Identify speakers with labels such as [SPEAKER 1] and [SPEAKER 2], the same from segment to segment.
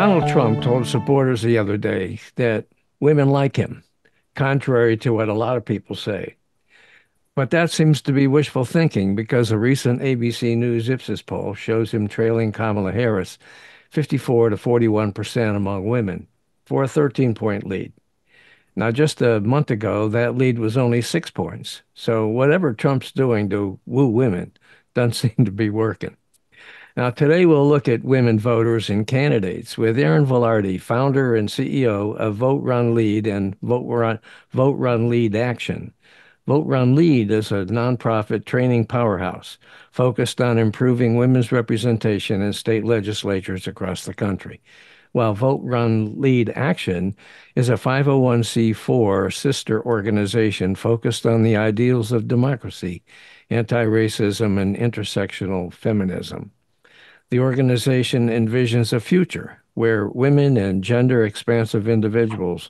[SPEAKER 1] Donald Trump told supporters the other day that women like him, contrary to what a lot of people say. But that seems to be wishful thinking because a recent ABC News Ipsos poll shows him trailing Kamala Harris 54 to 41% among women for a 13-point lead. Now, just a month ago, that lead was only 6 points. So whatever Trump's doing to woo women doesn't seem to be working. Now, today we'll look at women voters and candidates with Erin Vilardi, founder and CEO of Vote Run Lead and Vote Run Lead Action. Vote Run Lead is a nonprofit training powerhouse focused on improving women's representation in state legislatures across the country, while Vote Run Lead Action is a 501c4 sister organization focused on the ideals of democracy, anti-racism, and intersectional feminism. The organization envisions a future where women and gender expansive individuals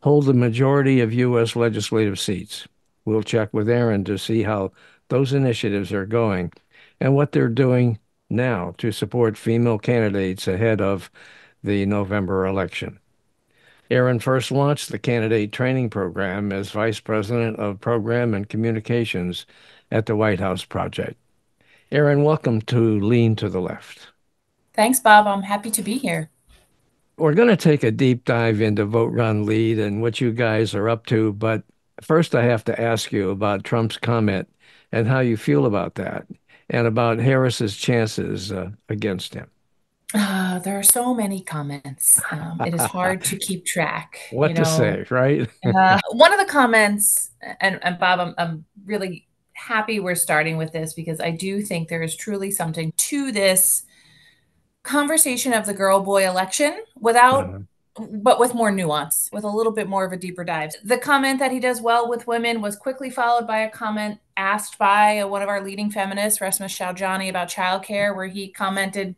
[SPEAKER 1] hold the majority of U.S. legislative seats. We'll check with Erin to see how those initiatives are going and what they're doing now to support female candidates ahead of the November election. Erin first launched the candidate training program as Vice President of Program and Communications at the White House Project. Erin, welcome to Lean to the Left.
[SPEAKER 2] Thanks, Bob. I'm happy to be here.
[SPEAKER 1] We're going to take a deep dive into Vote Run Lead and what you guys are up to, but first I have to ask you about Trump's comment and how you feel about that and about Harris's chances against him.
[SPEAKER 2] There are so many comments. It is hard to keep track.
[SPEAKER 1] What to say, right?
[SPEAKER 2] One of the comments, and Bob, I'm really happy we're starting with this because I do think there is truly something to this conversation of the girl boy election
[SPEAKER 1] Uh,
[SPEAKER 2] but with more nuance, with a little bit more of a deeper dive. The comment that he does well with women was quickly followed by a comment asked by one of our leading feminists, Resma Shaljani, about childcare, where he commented,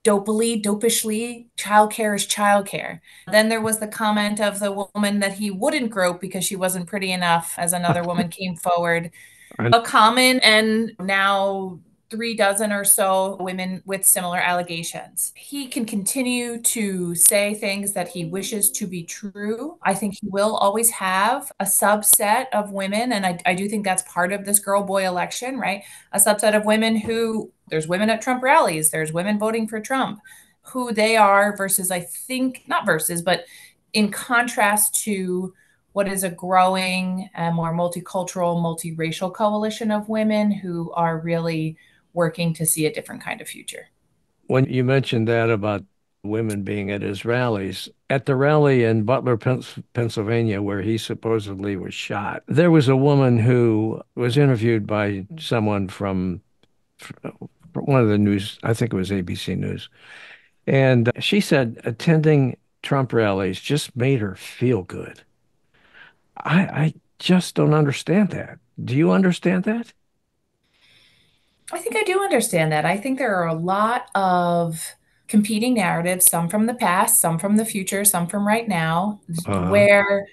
[SPEAKER 2] dopishly, childcare is childcare. Then there was the comment of the woman that he wouldn't grope because she wasn't pretty enough, as another woman came forward.
[SPEAKER 1] I,
[SPEAKER 2] A common and now 3 dozen or so women with similar allegations. He can continue to say things that he wishes to be true. I think he will always have a subset of women, and I do think that's part of this girl boy election, right? A subset of women who, there's women at Trump rallies, there's women voting for Trump, who they are versus, I think, not versus, but in contrast to what is a growing, more multicultural, multiracial coalition of women who are really working to see a different kind of future.
[SPEAKER 1] when you mentioned that about women being at his rallies, at the rally in Butler, Pennsylvania, where he supposedly was shot, there was a woman who was interviewed by someone from one of the news, I think it was ABC News. And she said attending Trump rallies just made her feel good. I just don't understand that. Do you understand that?
[SPEAKER 2] I think I do understand that. I think there are a lot of competing narratives, some from the past, some from the future, some from right now,
[SPEAKER 1] Uh-huh.
[SPEAKER 2] where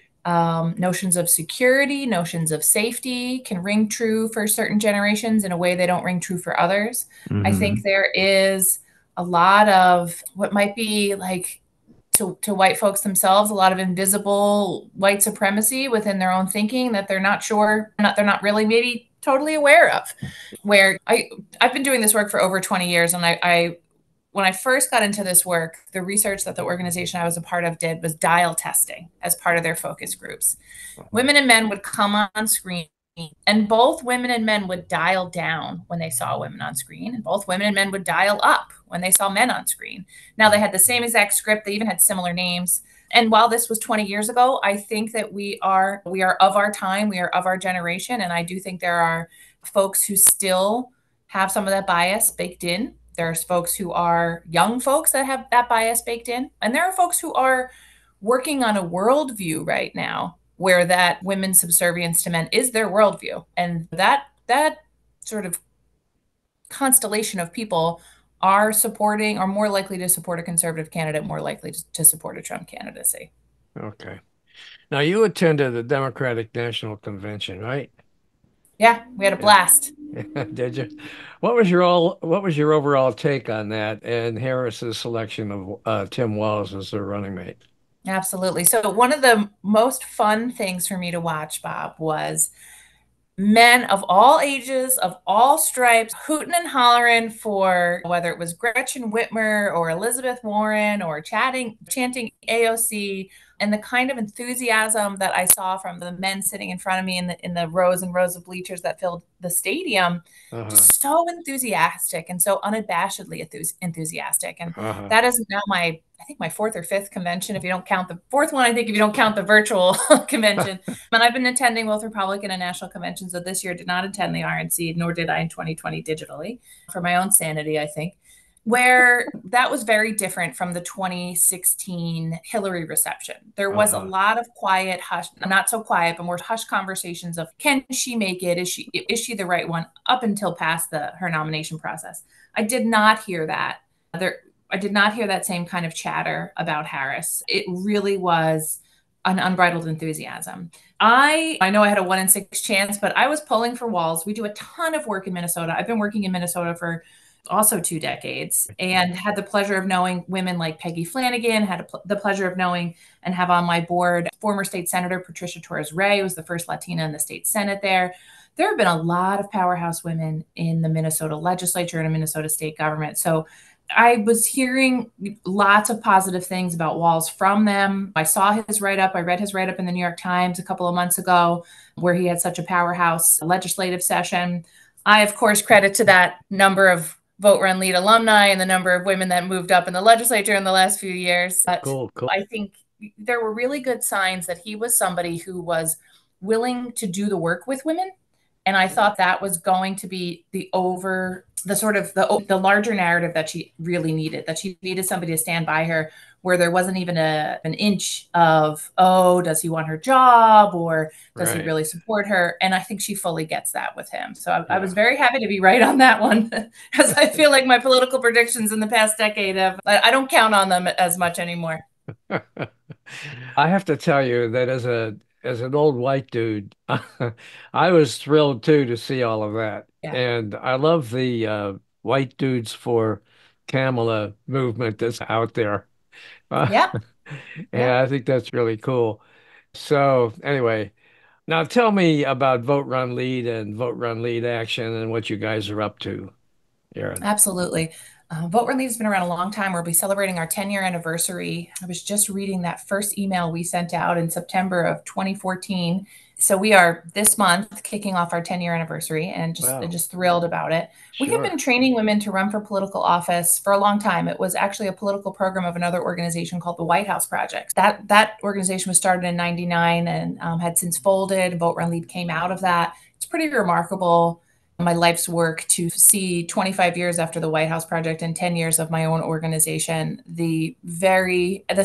[SPEAKER 2] notions of security, notions of safety can ring true for certain generations in a way they don't ring true for others. I think
[SPEAKER 1] Hmm.
[SPEAKER 2] there is a lot of what might be like to white folks themselves, a lot of invisible white supremacy within their own thinking that they're not sure, they're not really maybe totally aware of. Where I've been doing this work for over 20 years, and I when I first got into this work, the research that the organization I was a part of did was dial testing as part of their focus groups. Women and men would come on screen, and both women and men would dial down when they saw women on screen, and both women and men would dial up when they saw men on screen. Now they had the same exact script, they even had similar names. And while this was 20 years ago, I think that we are of our time, we are of our generation, and I do think there are folks who still have some of that bias baked in. There's folks who are young folks that have that bias baked in, and there are folks who are working on a worldview right now where that women's subservience to men is their worldview. And that sort of constellation of people are supporting, are more likely to support a conservative candidate, more likely to support a Trump candidacy.
[SPEAKER 1] Okay. Now you attended the Democratic National Convention, right?
[SPEAKER 2] Yeah, we had a
[SPEAKER 1] Yeah.
[SPEAKER 2] blast.
[SPEAKER 1] Did you? What was your overall take on that and Harris's selection of Tim Walz as their running mate?
[SPEAKER 2] Absolutely. So one of the most fun things for me to watch, Bob, was men of all ages, of all stripes, hooting and hollering for whether it was Gretchen Whitmer or Elizabeth Warren or chanting AOC, and the kind of enthusiasm that I saw from the men sitting in front of me in the rows and rows of bleachers that filled the stadium,
[SPEAKER 1] Uh-huh.
[SPEAKER 2] just so enthusiastic and so unabashedly enthusiastic. And
[SPEAKER 1] Uh-huh.
[SPEAKER 2] that is now I think my fourth or fifth convention, if you don't count the fourth one, I think if you don't count the virtual convention. And I've been attending both Republican and national conventions. So this year did not attend the RNC, nor did I in 2020 digitally for my own sanity, I think, where that was very different from the 2016 Hillary reception. There was a
[SPEAKER 1] Uh-huh.
[SPEAKER 2] lot of quiet, hush, not so quiet, but more hush conversations of can she make it? Is she the right one up until past her nomination process? I did not hear that. I did not hear that same kind of chatter about Harris. It really was an unbridled enthusiasm. I know I had a 1 in 6 chance, but I was pulling for Walz. We do a ton of work in Minnesota. I've been working in Minnesota for also 2 decades and had the pleasure of knowing women like Peggy Flanagan, the pleasure of knowing and have on my board former state senator Patricia Torres Ray, who was the first Latina in the state Senate there. There have been a lot of powerhouse women in the Minnesota legislature and a Minnesota state government. So I was hearing lots of positive things about Walz from them. I saw his write up. I read his write up in the New York Times a couple of months ago, where he had such a powerhouse legislative session. I, of course, credit to that number of Vote Run Lead alumni and the number of women that moved up in the legislature in the last few years. But
[SPEAKER 1] Cool, cool.
[SPEAKER 2] I think there were really good signs that he was somebody who was willing to do the work with women. And I thought that was going to be the sort of the larger narrative that she really needed, that she needed somebody to stand by her where there wasn't even an inch of, oh, does he want her job or does he
[SPEAKER 1] Right.
[SPEAKER 2] really support her? And I think she fully gets that with him. So I was
[SPEAKER 1] Yeah.
[SPEAKER 2] very happy to be right on that one, as I feel like my political predictions in the past decade I don't count on them as much anymore.
[SPEAKER 1] I have to tell you that as an old white dude, I was thrilled too to see all of that.
[SPEAKER 2] Yeah.
[SPEAKER 1] And I love the white dudes for Kamala movement that's out there. Uh,
[SPEAKER 2] Yeah.
[SPEAKER 1] and
[SPEAKER 2] Yeah.
[SPEAKER 1] I think that's really cool. So anyway, now tell me about Vote Run Lead and Vote Run Lead Action and what you guys are up to, Erin.
[SPEAKER 2] Absolutely. Vote Release has been around a long time. We'll be celebrating our 10-year anniversary. I was just reading that first email we sent out in September of 2014. So we are this month kicking off our 10-year anniversary and
[SPEAKER 1] Wow.
[SPEAKER 2] just thrilled about it. We have been
[SPEAKER 1] Sure.
[SPEAKER 2] training women to run for political office for a long time. It was actually a political program of another organization called the White House Project. That organization was started in '99 and had since folded. Vote Run Lead came out of that. It's pretty remarkable, my life's work, to see 25 years after the White House Project and 10 years of my own organization, the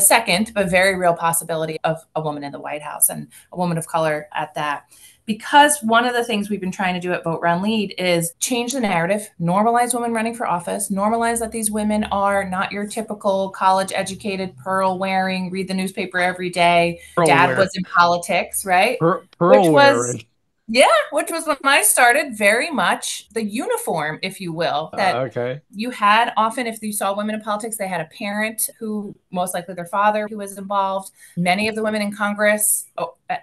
[SPEAKER 2] second, but very real possibility of a woman in the White House and a woman of color at that. Because one of the things we've been trying to do at Vote Run Lead is change the narrative, normalize women running for office, normalize that these women are not your typical college educated, pearl wearing, read the newspaper every day,
[SPEAKER 1] Pearl
[SPEAKER 2] dad
[SPEAKER 1] wear.
[SPEAKER 2] was in politics, right? Which
[SPEAKER 1] Pearl
[SPEAKER 2] was
[SPEAKER 1] wearing.
[SPEAKER 2] yeah, which was when I started, very much the uniform, if you will, that
[SPEAKER 1] Okay.
[SPEAKER 2] you had often, if you saw women in politics, they had a parent who, most likely their father, who was involved. Many of the women in Congress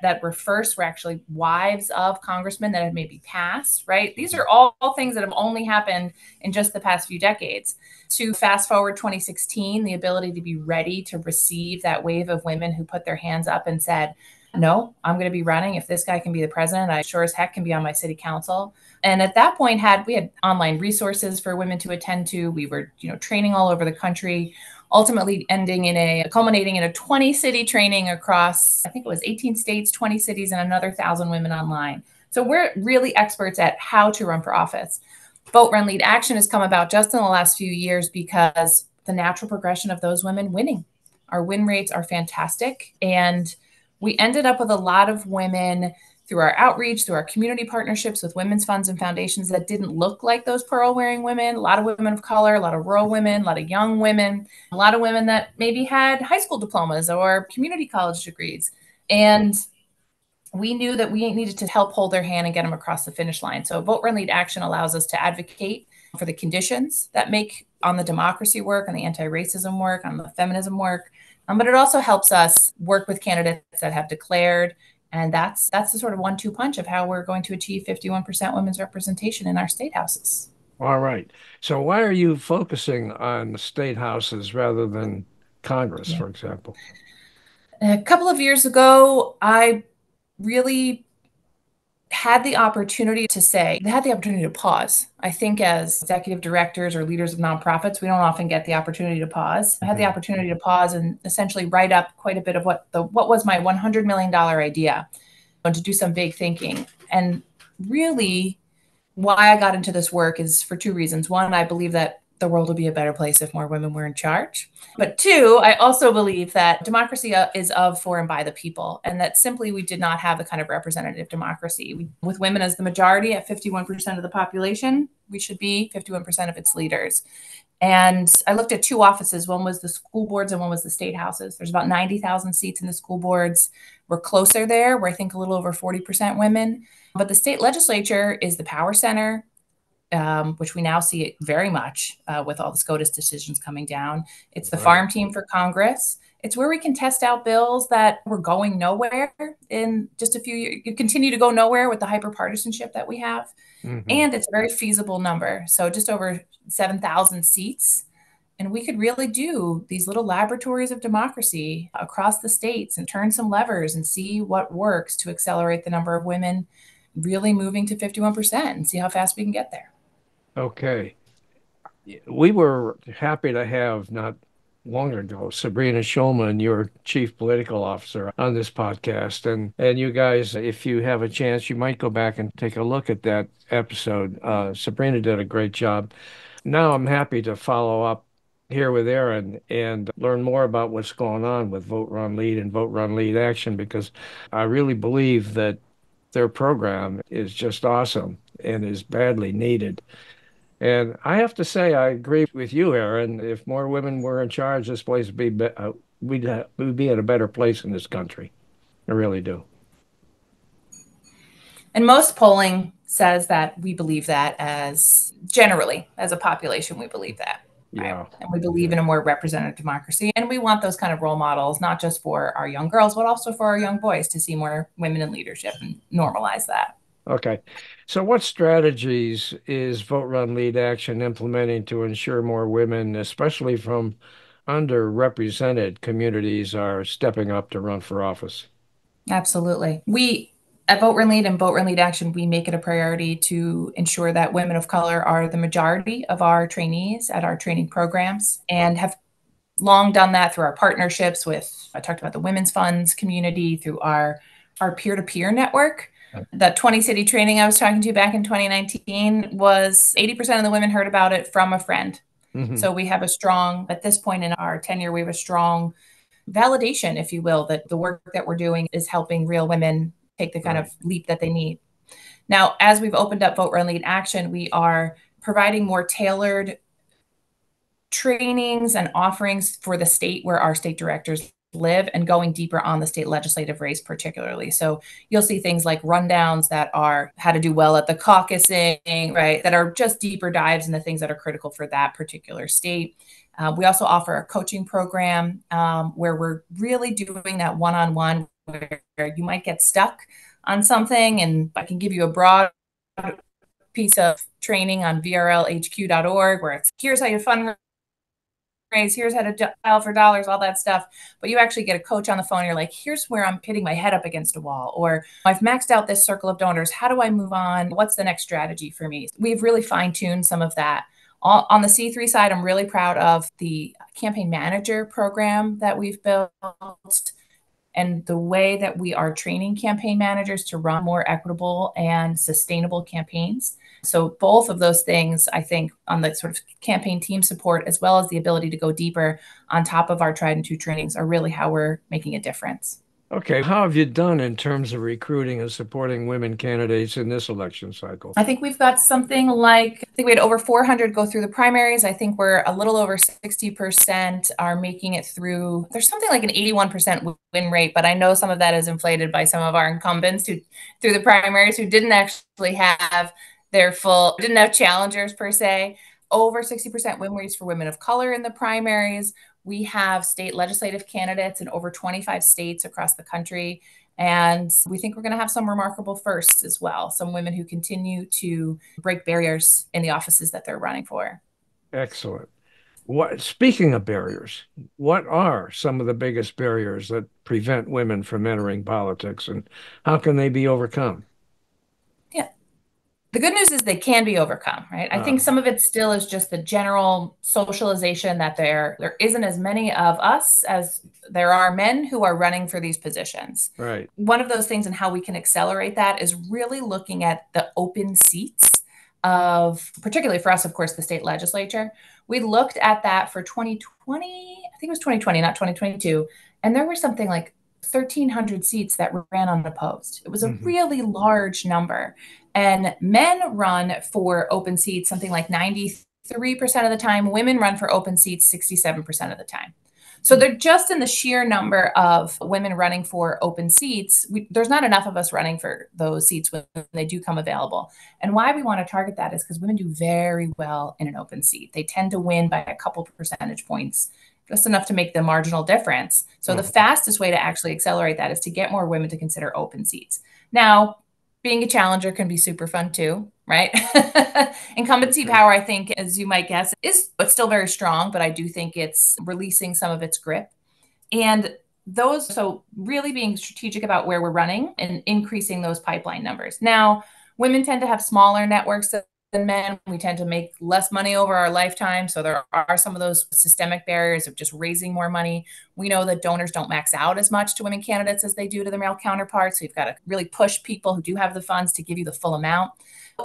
[SPEAKER 2] that were first were actually wives of congressmen that had maybe passed, right? These are all things that have only happened in just the past few decades. To fast forward 2016, the ability to be ready to receive that wave of women who put their hands up and said, no, I'm going to be running. If this guy can be the president, I sure as heck can be on my city council. And at that point, we had online resources for women to attend to. We were, training all over the country, ultimately culminating in a 20 city training across, I think it was 18 states, 20 cities, and another 1,000 women online. So we're really experts at how to run for office. Vote Run Lead Action has come about just in the last few years because the natural progression of those women winning. Our win rates are fantastic. And we ended up with a lot of women through our outreach, through our community partnerships with women's funds and foundations that didn't look like those pearl wearing women, a lot of women of color, a lot of rural women, a lot of young women, a lot of women that maybe had high school diplomas or community college degrees. And we knew that we needed to help hold their hand and get them across the finish line. So Vote Run Lead Action allows us to advocate for the conditions that make on the democracy work, on the anti-racism work, on the feminism work. But it also helps us work with candidates that have declared. And that's the sort of 1-2 punch of how we're going to achieve 51% women's representation in our state houses.
[SPEAKER 1] All right. So why are you focusing on state houses rather than Congress,
[SPEAKER 2] Yeah.
[SPEAKER 1] for example?
[SPEAKER 2] A couple of years ago, I really had the opportunity to pause. I think as executive directors or leaders of nonprofits, we don't often get the opportunity to pause. I had the opportunity to pause and essentially write up quite a bit of what was my $100 million idea, and to do some big thinking. And really, why I got into this work is for 2 reasons. One, I believe that the world would be a better place if more women were in charge. But 2, I also believe that democracy is of, for, and by the people, and that simply we did not have the kind of representative democracy. With women as the majority at 51% of the population, we should be 51% of its leaders. And I looked at 2 offices. One was the school boards and one was the state houses. There's about 90,000 seats in the school boards. We're closer there. We're, I think, a little over 40% women. But the state legislature is the power center, which we now see it very much with all the SCOTUS decisions coming down. It's the farm team for Congress. It's where we can test out bills that were going nowhere in just a few years. You continue to go nowhere with the hyperpartisanship that we have.
[SPEAKER 1] Mm-hmm.
[SPEAKER 2] And it's a very feasible number. So just over 7,000 seats. And we could really do these little laboratories of democracy across the states and turn some levers and see what works to accelerate the number of women really moving to 51% and see how fast we can get there.
[SPEAKER 1] Okay. We were happy to have not long ago Sabrina Schulman, your chief political officer, on this podcast. And you guys, if you have a chance, you might go back and take a look at that episode. Sabrina did a great job. Now I'm happy to follow up here with Erin and learn more about what's going on with Vote Run Lead and Vote Run Lead Action, because I really believe that their program is just awesome and is badly needed. And I have to say, I agree with you, Erin. If more women were in charge, this place would we'd be at a better place in this country. I really do.
[SPEAKER 2] And most polling says that we believe that generally, as a population, we believe that.
[SPEAKER 1] Yeah.
[SPEAKER 2] Right? And we believe in a more representative democracy. And we want those kind of role models, not just for our young girls, but also for our young boys, to see more women in leadership and normalize that.
[SPEAKER 1] Okay. So what strategies is Vote Run Lead Action implementing to ensure more women, especially from underrepresented communities, are stepping up to run for office?
[SPEAKER 2] Absolutely. We at Vote Run Lead and Vote Run Lead Action, we make it a priority to ensure that women of color are the majority of our trainees at our training programs, and have long done that through our partnerships with, I talked about the women's funds community, through our peer-to-peer network. That 20 city training I was talking to back in 2019 was 80% of the women heard about it from a friend. Mm-hmm. So we have at this point in our tenure, we have a strong validation, if you will, that the work that we're doing is helping real women take the kind of leap that they need. Now, as we've opened up Vote Run Lead Action, we are providing more tailored trainings and offerings for the state where our state directors live, and going deeper on the state legislative race particularly. So you'll see things like rundowns that are how to do well at the caucusing, right? That are just deeper dives into things that are critical for that particular state. We also offer a coaching program where we're really doing that one-on-one, where you might get stuck on something, and I can give you a broad piece of training on vrlhq.org, where it's here's how you fundraise, here's how to dial for dollars, all that stuff. But you actually get a coach on the phone. You're like, here's where I'm hitting my head up against a wall, or I've maxed out this circle of donors. How do I move on? What's the next strategy for me? We've really fine-tuned some of that. On the C3 side, I'm really proud of the campaign manager program that we've built, and the way that we are training campaign managers to run more equitable and sustainable campaigns. So both of those things, I think, on the sort of campaign team support, as well as the ability to go deeper on top of our tried and true trainings, are really how we're making a difference.
[SPEAKER 1] Okay, how have you done in terms of recruiting and supporting women candidates in this election cycle?
[SPEAKER 2] I think we've got something like, I think we had over 400 go through the primaries. I think we're a little over 60% are making it through. There's something like an 81% win rate, but I know some of that is inflated by some of our incumbents who, through the primaries, who didn't actually have didn't have challengers per se. Over 60% win rates for women of color in the primaries. We have state legislative candidates in over 25 states across the country. And we think we're going to have some remarkable firsts as well. Some women who continue to break barriers in the offices that they're running for.
[SPEAKER 1] Excellent. Speaking of barriers, what are some of the biggest barriers that prevent women from entering politics and how can they be overcome?
[SPEAKER 2] Yeah. The good news is they can be overcome, right? I
[SPEAKER 1] Uh,
[SPEAKER 2] think some of it still is just the general socialization that there isn't as many of us as there are men who are running for these positions.
[SPEAKER 1] right.
[SPEAKER 2] One of those things and how we can accelerate that is really looking at the open seats of, particularly for us, of course, the state legislature. We looked at that for 2020, I think it was 2020, not 2022, and there were something like 1,300 seats that ran unopposed. It was a
[SPEAKER 1] Hmm.
[SPEAKER 2] really large number. And men run for open seats something like 93% of the time. Women run for open seats 67% of the time. So they're just in the sheer number of women running for open seats. There's not enough of us running for those seats when they do come available. And why we want to target that is because women do very well in an open seat. They tend to win by a couple percentage points, just enough to make the marginal difference. So the
[SPEAKER 1] Uh-huh.
[SPEAKER 2] fastest way to actually accelerate that is to get more women to consider open seats. Now, being a challenger can be super fun too, right? Incumbency
[SPEAKER 1] Okay.
[SPEAKER 2] power, I think, as you might guess, is it's still very strong, but I do think it's releasing some of its grip. And so really being strategic about where we're running and increasing those pipeline numbers. Now, women tend to have smaller networks than men. We tend to make less money over our lifetime. So there are some of those systemic barriers of just raising more money. We know that donors don't max out as much to women candidates as they do to their male counterparts. So you've got to really push people who do have the funds to give you the full amount.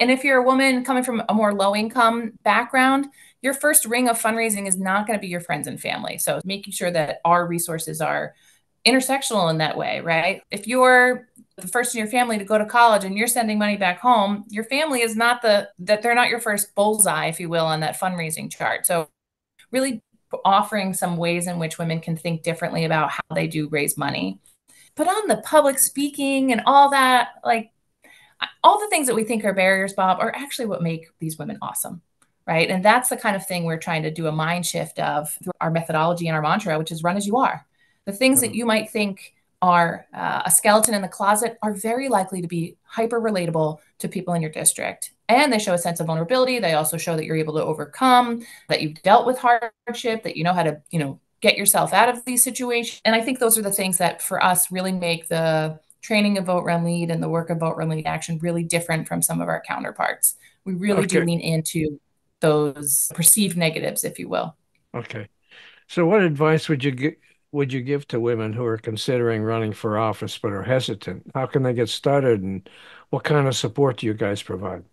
[SPEAKER 2] And if you're a woman coming from a more low income background, your first ring of fundraising is not going to be your friends and family. So making sure that our resources are intersectional in that way, right? If you're the first in your family to go to college and you're sending money back home, your family is not that they're not your first bullseye, if you will, on that fundraising chart. So really offering some ways in which women can think differently about how they do raise money. But on the public speaking and all that, like all the things that we think are barriers, Bob, are actually what make these women awesome. Right. And that's the kind of thing we're trying to do a mind shift of through our methodology and our mantra, which is run as you are. The things that
[SPEAKER 1] Um,
[SPEAKER 2] you might think are a skeleton in the closet are very likely to be hyper relatable to people in your district. And they show a sense of vulnerability. They also show that you're able to overcome, that you've dealt with hardship, that you know how to, get yourself out of these situations. And I think those are the things that for us really make the training of Vote Run Lead and the work of Vote Run Lead Action really different from some of our counterparts. We really do
[SPEAKER 1] okay.
[SPEAKER 2] lean into those perceived negatives, if you will.
[SPEAKER 1] Okay. So what advice would you give to women who are considering running for office but are hesitant? How can they get started and what kind of support do you guys provide?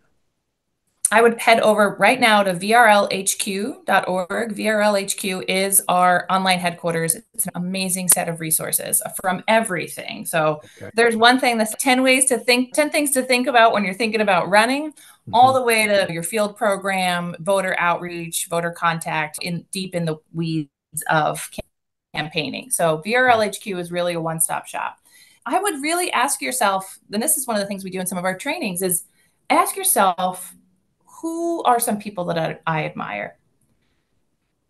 [SPEAKER 2] I would head over right now to vrlhq.org. VRLHQ is our online headquarters. It's an amazing set of resources from everything. So
[SPEAKER 1] Okay.
[SPEAKER 2] there's one thing that's 10 ways to think, 10 things to think about when you're thinking about running, all
[SPEAKER 1] Hmm.
[SPEAKER 2] the way to your field program, voter outreach, voter contact in deep in the weeds of campaigning. So VRLHQ is really a one-stop shop. I would really ask yourself, and this is one of the things we do in some of our trainings, is ask yourself, who are some people that I admire?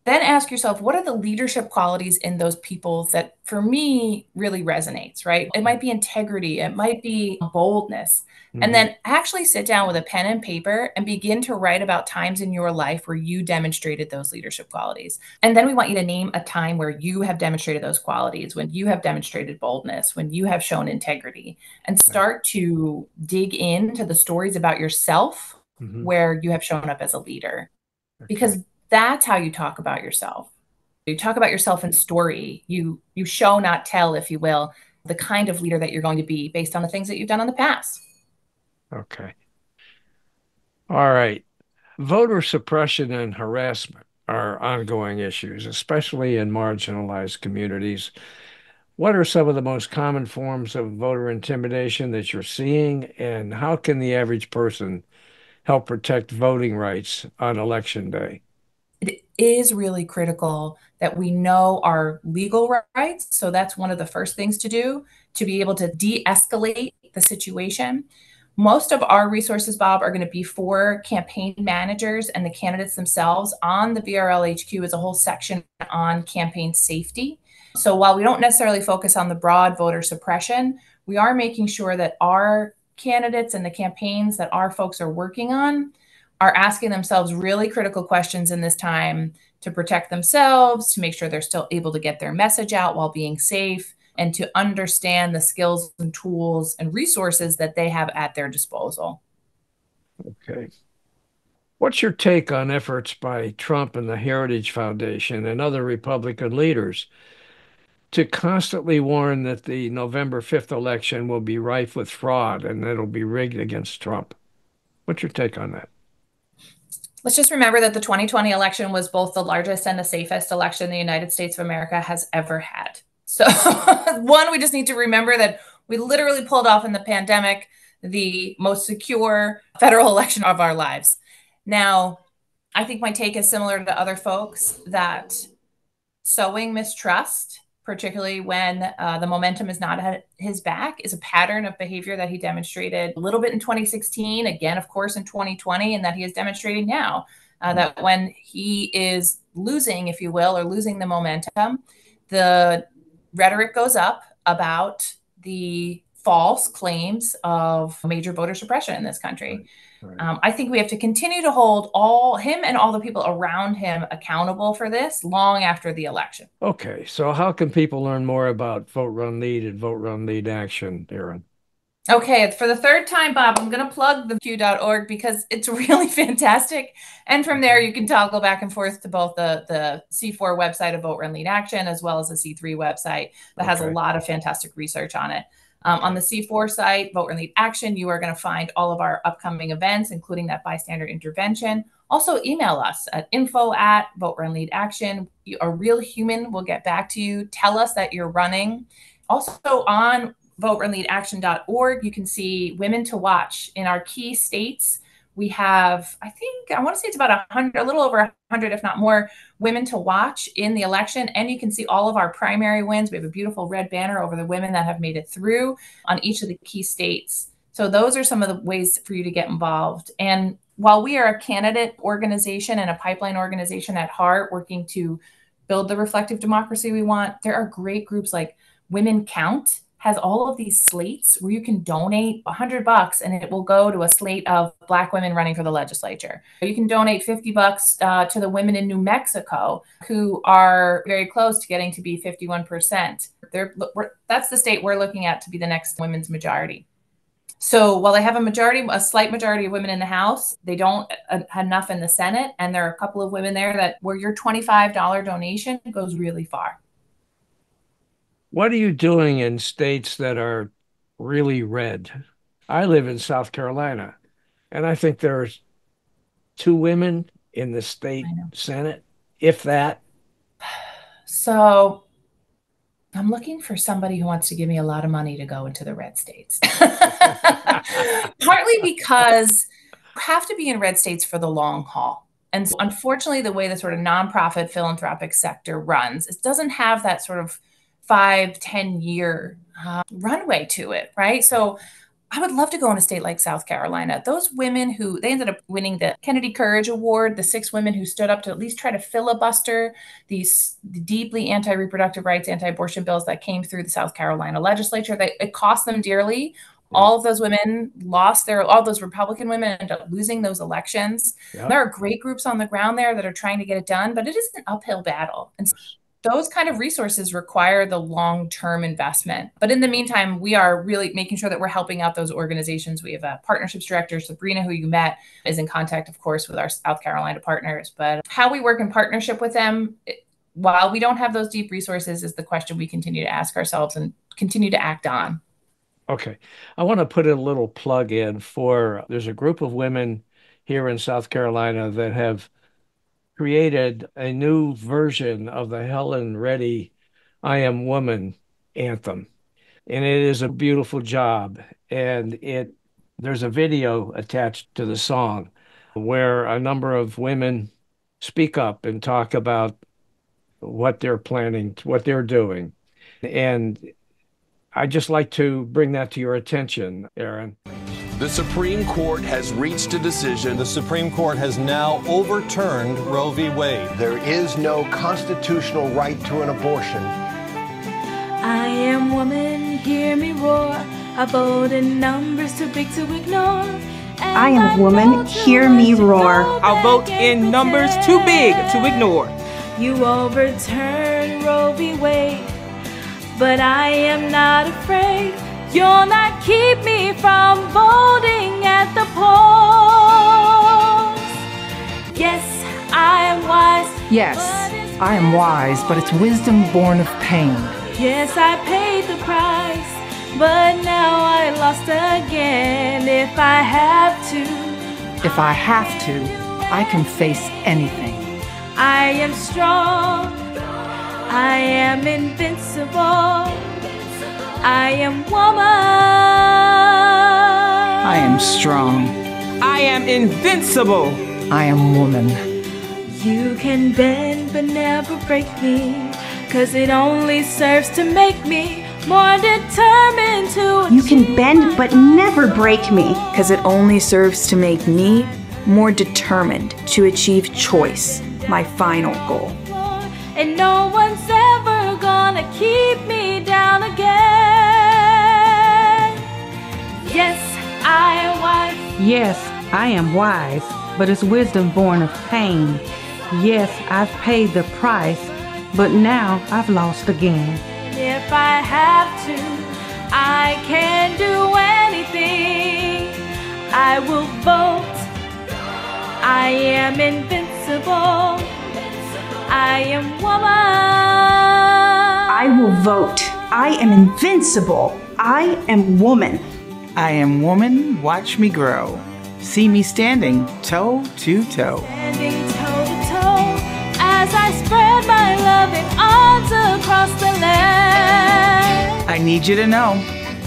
[SPEAKER 2] Then ask yourself, what are the leadership qualities in those people that for me really resonates, right? It might be integrity, it might be boldness. And
[SPEAKER 1] Hmm.
[SPEAKER 2] then actually sit down with a pen and paper and begin to write about times in your life where you demonstrated those leadership qualities. And then we want you to name a time where you have demonstrated those qualities, when you have demonstrated boldness, when you have shown integrity, and start to dig into the stories about yourself
[SPEAKER 1] Hmm.
[SPEAKER 2] where you have shown up as a leader,
[SPEAKER 1] Okay.
[SPEAKER 2] because that's how you talk about yourself. You talk about yourself in story. You show, not tell, if you will, the kind of leader that you're going to be based on the things that you've done in the past.
[SPEAKER 1] Okay. All right. Voter suppression and harassment are ongoing issues, especially in marginalized communities. What are some of the most common forms of voter intimidation that you're seeing, and how can the average person help protect voting rights on election day?
[SPEAKER 2] It is really critical that we know our legal rights. So that's one of the first things to do to be able to de escalate the situation. Most of our resources, Bob, are going to be for campaign managers and the candidates themselves. On the VRL HQ is a whole section on campaign safety. So while we don't necessarily focus on the broad voter suppression, we are making sure that our candidates and the campaigns that our folks are working on are asking themselves really critical questions in this time to protect themselves, to make sure they're still able to get their message out while being safe, and to understand the skills and tools and resources that they have at their disposal.
[SPEAKER 1] Okay. What's your take on efforts by Trump and the Heritage Foundation and other Republican leaders to constantly warn that the November 5th election will be rife with fraud and that it'll be rigged against Trump? What's your take on that?
[SPEAKER 2] Let's just remember that the 2020 election was both the largest and the safest election the United States of America has ever had. So, one, we just need to remember that we literally pulled off in the pandemic the most secure federal election of our lives. Now, I think my take is similar to other folks that sowing mistrust, particularly when the momentum is not at his back, is a pattern of behavior that he demonstrated a little bit in 2016, again, of course, in 2020, and that he is demonstrating now. That when he is losing, if you will, or losing the momentum, the rhetoric goes up about the false claims of major voter suppression in this country.
[SPEAKER 1] Right. Right.
[SPEAKER 2] I think we have to continue to hold all him and all the people around him accountable for this long after the election.
[SPEAKER 1] Okay, so how can people learn more about Vote Run Lead and Vote Run Lead Action, Erin?
[SPEAKER 2] Okay, for the third time, Bob, I'm going to plug the Q.org because it's really fantastic. And from there, you can toggle back and forth to both the C4 website of Vote Run Lead Action as well as the C3 website that has a
[SPEAKER 1] Okay.
[SPEAKER 2] lot of fantastic research on it. On
[SPEAKER 1] Okay.
[SPEAKER 2] the C4 site, Vote Run Lead Action, you are going to find all of our upcoming events, including that bystander intervention. Also, email us at info@Vote Run Lead Action. A real human will get back to you. Tell us that you're running. Also, on voterunleadaction.org, you can see women to watch in our key states. We have, I think, I want to say it's about 100, a little over 100, if not more, women to watch in the election. And you can see all of our primary wins. We have a beautiful red banner over the women that have made it through on each of the key states. So those are some of the ways for you to get involved. And while we are a candidate organization and a pipeline organization at heart, working to build the reflective democracy we want, there are great groups like Women Count has all of these slates where you can donate $100 and it will go to a slate of Black women running for the legislature. You can donate $50 to the women in New Mexico who are very close to getting to be 51%. That's the state we're looking at to be the next women's majority. So while they have a slight majority of women in the House, they don't have enough in the Senate. And there are a couple of women there that where your $25 donation goes really far.
[SPEAKER 1] What are you doing in states that are really red? I live in South Carolina, and I think there's two women in the
[SPEAKER 2] I
[SPEAKER 1] state
[SPEAKER 2] know.
[SPEAKER 1] Senate, if that.
[SPEAKER 2] So I'm looking for somebody who wants to give me a lot of money to go into the red states. Partly because you have to be in red states for the long haul. And so unfortunately, the way the sort of nonprofit philanthropic sector runs, it doesn't have that sort of 5, 10 year runway to it, right? So I would love to go in a state like South Carolina. Those women who they ended up winning the Kennedy Courage Award, the 6 women who stood up to at least try to filibuster these deeply anti-reproductive rights, anti-abortion bills that came through the South Carolina legislature. It cost them dearly.
[SPEAKER 1] Yep.
[SPEAKER 2] All of those women all those Republican women ended up losing those elections.
[SPEAKER 1] Yep.
[SPEAKER 2] There are great groups on the ground there that are trying to get it done, but it is an uphill battle. And those kind of resources require the long-term investment. But in the meantime, we are really making sure that we're helping out those organizations. We have a partnerships director, Sabrina, who you met, is in contact, of course, with our South Carolina partners. But how we work in partnership with them, while we don't have those deep resources, is the question we continue to ask ourselves and continue to act on.
[SPEAKER 1] Okay. I want to put a little plug in for there's a group of women here in South Carolina that have created a new version of the Helen Reddy I Am Woman anthem. And it is a beautiful job. And there's a video attached to the song where a number of women speak up and talk about what they're planning, what they're doing. And I'd just like to bring that to your attention, Erin.
[SPEAKER 3] The Supreme Court has reached a decision.
[SPEAKER 4] The Supreme Court has now overturned Roe v. Wade.
[SPEAKER 5] There is no constitutional right to an abortion.
[SPEAKER 6] I am woman, hear me roar. I vote in numbers too big to ignore.
[SPEAKER 7] I am woman, hear me roar.
[SPEAKER 8] I'll vote in numbers too big to ignore.
[SPEAKER 6] You overturn Roe v. Wade, but I am not afraid. You'll not keep me from voting at the polls. Yes, I am wise.
[SPEAKER 9] Yes, I am wise, but it's wisdom born of pain.
[SPEAKER 6] Yes, I paid the price, but now I lost again. If I have to,
[SPEAKER 9] I can face anything.
[SPEAKER 6] I am strong. I am invincible. I am woman.
[SPEAKER 9] I am strong.
[SPEAKER 8] I am invincible.
[SPEAKER 9] I am woman.
[SPEAKER 6] You can bend but never break me, 'cause it only serves to make me more determined to
[SPEAKER 7] You can bend but never break me.
[SPEAKER 10] 'Cause it only serves to make me more determined to achieve choice, my final goal.
[SPEAKER 6] And no one's ever gonna keep me down again. Yes, I am wise.
[SPEAKER 9] Yes, I am wise, but it's wisdom born of pain. Yes, I've paid the price, but now I've lost again.
[SPEAKER 6] If I have to, I can do anything. I will vote. I am invincible. I am woman.
[SPEAKER 7] I will vote. I am invincible. I am woman.
[SPEAKER 9] I am woman, watch me grow. See me standing toe to toe.
[SPEAKER 6] Standing toe to toe as I spread my loving arms across the land.
[SPEAKER 9] I need you to know,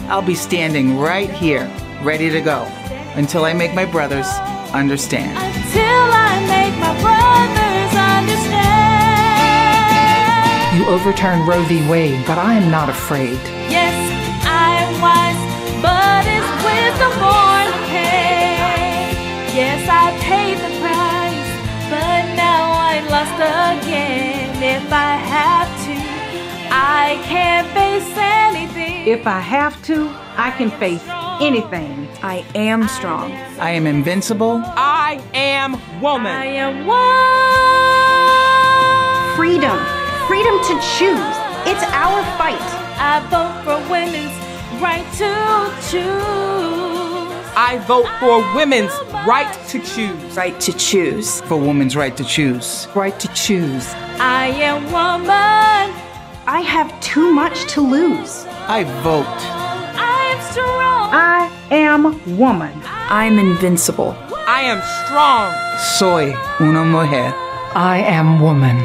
[SPEAKER 9] I'll be standing right here, ready to go, until I make my brothers understand.
[SPEAKER 6] Until I make my brothers understand.
[SPEAKER 9] You overturned Roe v. Wade, but I am not afraid.
[SPEAKER 6] Yes, I am wise, but it's wisdom born of pain. Yes, I paid the price, but now I lost again. If I have to, I can't face anything.
[SPEAKER 9] If I have to, I can face anything.
[SPEAKER 10] I am strong.
[SPEAKER 9] I am invincible.
[SPEAKER 8] I am woman.
[SPEAKER 6] I am one.
[SPEAKER 7] Freedom. Freedom to choose. It's our fight.
[SPEAKER 6] I vote for women's right to choose.
[SPEAKER 8] I vote for women's right to choose.
[SPEAKER 10] Right to choose.
[SPEAKER 9] For women's right to choose. Right to choose.
[SPEAKER 6] I am woman.
[SPEAKER 7] I have too much to lose.
[SPEAKER 9] I vote.
[SPEAKER 6] I am strong.
[SPEAKER 9] I am woman.
[SPEAKER 10] I'm invincible.
[SPEAKER 8] I am strong.
[SPEAKER 9] Soy una mujer. I am woman.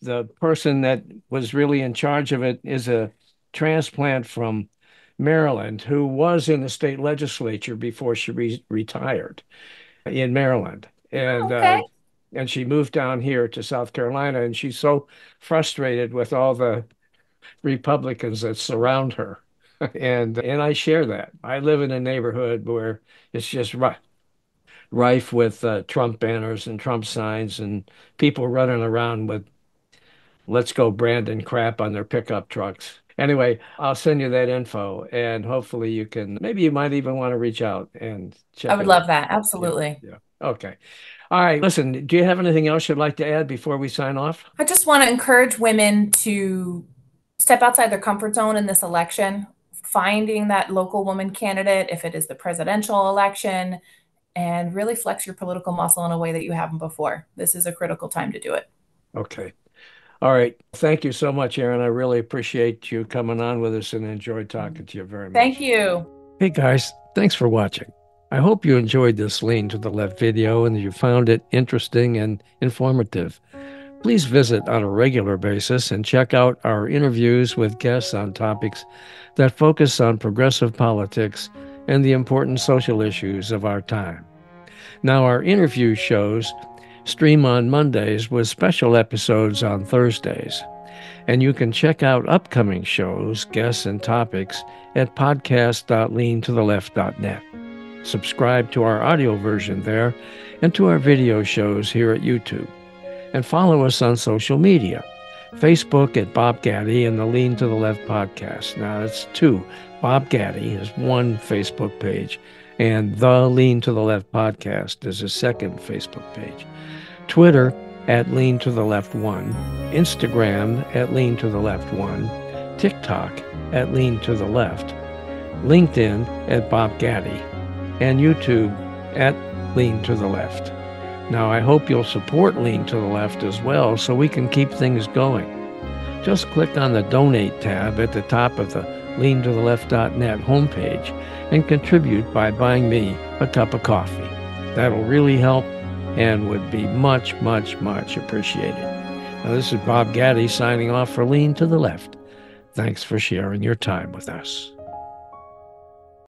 [SPEAKER 1] The person that was really in charge of it is a transplant from Maryland who was in the state legislature before she retired in Maryland. And she moved down here to South Carolina, and she's so frustrated with all the Republicans that surround her. And I share that. I live in a neighborhood where it's just rife with Trump banners and Trump signs and people running around with "Let's go Brandon" crap on their pickup trucks. Anyway, I'll send you that info, and hopefully maybe you might even want to reach out and check.
[SPEAKER 2] I would love that. Absolutely.
[SPEAKER 1] Yeah. Okay. All right. Listen, do you have anything else you'd like to add before we sign off?
[SPEAKER 2] I just want to encourage women to step outside their comfort zone in this election, finding that local woman candidate, if it is the presidential election, and really flex your political muscle in a way that you haven't before. This is a critical time to do it.
[SPEAKER 1] Okay. All right. Thank you so much, Erin. I really appreciate you coming on with us and enjoyed talking to you very much.
[SPEAKER 2] Thank you.
[SPEAKER 1] Hey, guys. Thanks for watching. I hope you enjoyed this Lean to the Left video and that you found it interesting and informative. Please visit on a regular basis and check out our interviews with guests on topics that focus on progressive politics and the important social issues of our time. Now, our interview shows stream on Mondays with special episodes on Thursdays. And you can check out upcoming shows, guests, and topics at podcast.leantotheleft.net. Subscribe to our audio version there and to our video shows here at YouTube. And follow us on social media. Facebook at Bob Gaddy and the Lean to the Left podcast. Now, it's two. Bob Gaddy is one Facebook page, and the Lean to the Left podcast is a second Facebook page. Twitter at Lean to the Left 1, Instagram at Lean to the Left 1, TikTok at Lean to the Left, LinkedIn at Bob Gaddy, and YouTube at Lean to the Left. Now, I hope you'll support Lean to the Left as well so we can keep things going. Just click on the Donate tab at the top of the leantotheleft.net homepage and contribute by buying me a cup of coffee. That'll really help and would be much, much, much appreciated. Now, this is Bob Gaddy signing off for Lean to the Left. Thanks for sharing your time with us.